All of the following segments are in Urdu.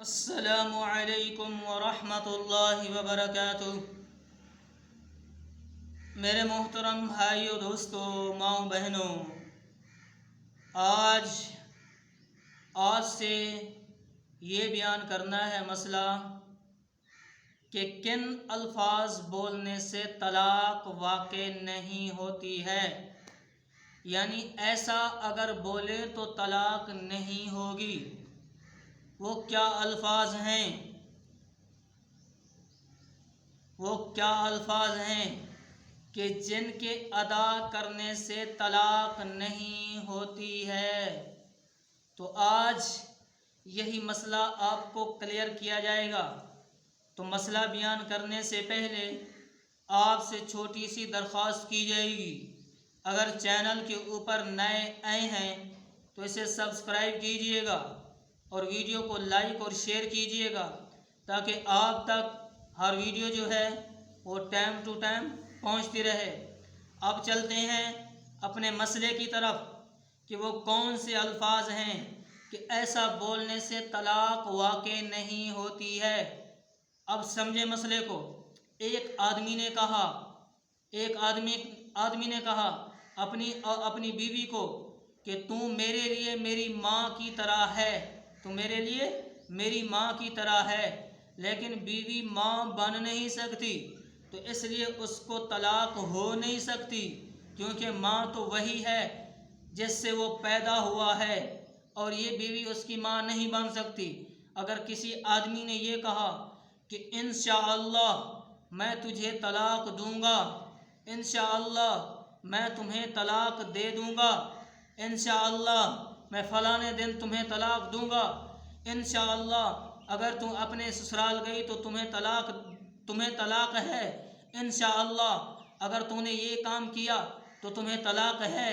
السلام علیکم ورحمۃ اللہ وبرکاتہ۔ میرے محترم بھائیوں، دوستوں، ماؤں بہنوں، آج سے یہ بیان کرنا ہے مسئلہ کہ کن الفاظ بولنے سے طلاق واقع نہیں ہوتی ہے، یعنی ایسا اگر بولے تو طلاق نہیں ہوگی۔ وہ کیا الفاظ ہیں کہ جن کے ادا کرنے سے طلاق نہیں ہوتی ہے؟ تو آج یہی مسئلہ آپ کو کلیئر کیا جائے گا۔ تو مسئلہ بیان کرنے سے پہلے آپ سے چھوٹی سی درخواست کی جائے گی، اگر چینل کے اوپر نئے آئے ہیں تو اسے سبسکرائب کیجئے گا اور ویڈیو کو لائک اور شیئر کیجئے گا، تاکہ آپ تک ہر ویڈیو جو ہے وہ ٹائم ٹو ٹائم پہنچتی رہے۔ اب چلتے ہیں اپنے مسئلے کی طرف کہ وہ کون سے الفاظ ہیں کہ ایسا بولنے سے طلاق واقع نہیں ہوتی ہے۔ اب سمجھے مسئلے کو۔ ایک آدمی نے کہا اپنی بیوی کو کہ تو میرے لیے میری ماں کی طرح ہے، تو میرے لیے میری ماں کی طرح ہے، لیکن بیوی ماں بن نہیں سکتی، تو اس لیے اس کو طلاق ہو نہیں سکتی، کیونکہ ماں تو وہی ہے جس سے وہ پیدا ہوا ہے، اور یہ بیوی اس کی ماں نہیں بن سکتی۔ اگر کسی آدمی نے یہ کہا کہ انشاءاللہ میں تجھے طلاق دوں گا، انشاءاللہ میں تمہیں طلاق دے دوں گا، انشاءاللہ میں فلاں دن تمہیں طلاق دوں گا، انشاءاللہ اگر تم اپنے سسرال گئی تو تمہیں طلاق ہے، انشاءاللہ اگر تم نے یہ کام کیا تو تمہیں طلاق ہے،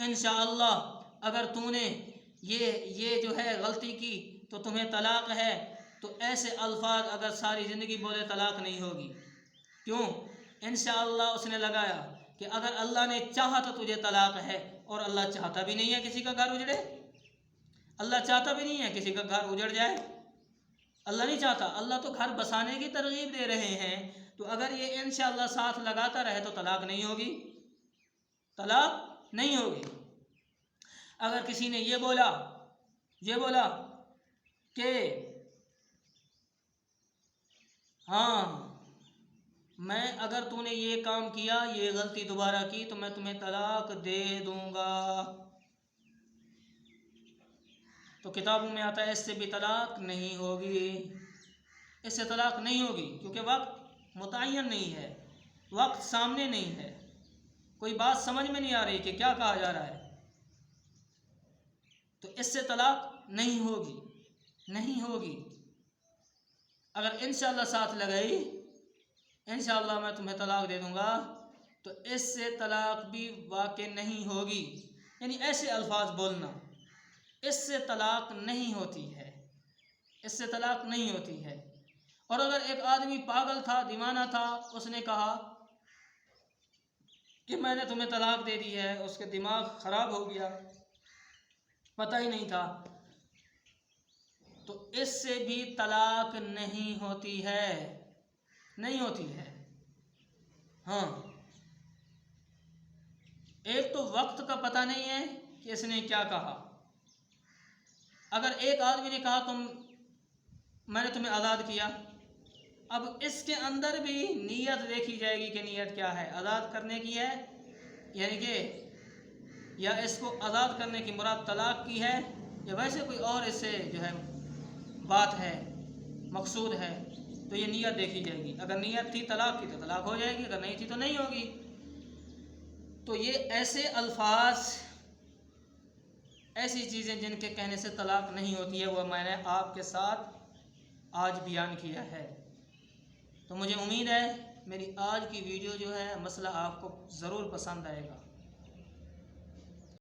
انشاءاللہ اگر تم نے یہ جو ہے غلطی کی تو تمہیں طلاق ہے۔ تو ایسے الفاظ اگر ساری زندگی بولے طلاق نہیں ہوگی۔ کیوں؟ انشاءاللہ اس نے لگایا کہ اگر اللہ نے چاہا تو تجھے طلاق ہے، اور اللہ چاہتا بھی نہیں ہے کسی کا گھر اجڑے، اللہ چاہتا بھی نہیں ہے کسی کا گھر اجڑ جائے، اللہ نہیں چاہتا، اللہ تو گھر بسانے کی ترغیب دے رہے ہیں۔ تو اگر یہ انشاءاللہ ساتھ لگاتا رہے تو طلاق نہیں ہوگی، طلاق نہیں ہوگی۔ اگر کسی نے یہ بولا کہ ہاں میں اگر تو نے یہ کام کیا، یہ غلطی دوبارہ کی تو میں تمہیں طلاق دے دوں گا، تو کتابوں میں آتا ہے اس سے بھی طلاق نہیں ہوگی، اس سے طلاق نہیں ہوگی، کیونکہ وقت متعین نہیں ہے، وقت سامنے نہیں ہے، کوئی بات سمجھ میں نہیں آ رہی کہ کیا کہا جا رہا ہے، تو اس سے طلاق نہیں ہوگی۔ اگر انشاءاللہ ساتھ لگائی، انشاءاللہ میں تمہیں طلاق دے دوں گا، تو اس سے طلاق بھی واقع نہیں ہوگی، یعنی ایسے الفاظ بولنا، اس سے طلاق نہیں ہوتی ہے، اس سے طلاق نہیں ہوتی ہے۔ اور اگر ایک آدمی پاگل تھا، دیوانہ تھا، اس نے کہا کہ میں نے تمہیں طلاق دے دی ہے، اس کے دماغ خراب ہو گیا، پتہ ہی نہیں تھا، تو اس سے بھی طلاق نہیں ہوتی ہے، ہاں۔ ایک تو وقت کا پتہ نہیں ہے کہ اس نے کیا کہا۔ اگر ایک آدمی نے کہا میں نے تمہیں آزاد کیا، اب اس کے اندر بھی نیت دیکھی جائے گی کہ نیت کیا ہے، آزاد کرنے کی ہے، یعنی کہ یا اس کو آزاد کرنے کی مراد طلاق کی ہے، یا ویسے کوئی اور اس سے جو ہے بات ہے، مقصود ہے، تو یہ نیت دیکھی جائے گی۔ اگر نیت تھی طلاق کی تو طلاق ہو جائے گی، اگر نہیں تھی تو نہیں ہوگی۔ تو یہ ایسے الفاظ، ایسی چیزیں جن کے کہنے سے طلاق نہیں ہوتی ہے، وہ میں نے آپ کے ساتھ آج بیان کیا ہے۔ تو مجھے امید ہے میری آج کی ویڈیو جو ہے مسئلہ آپ کو ضرور پسند آئے گا۔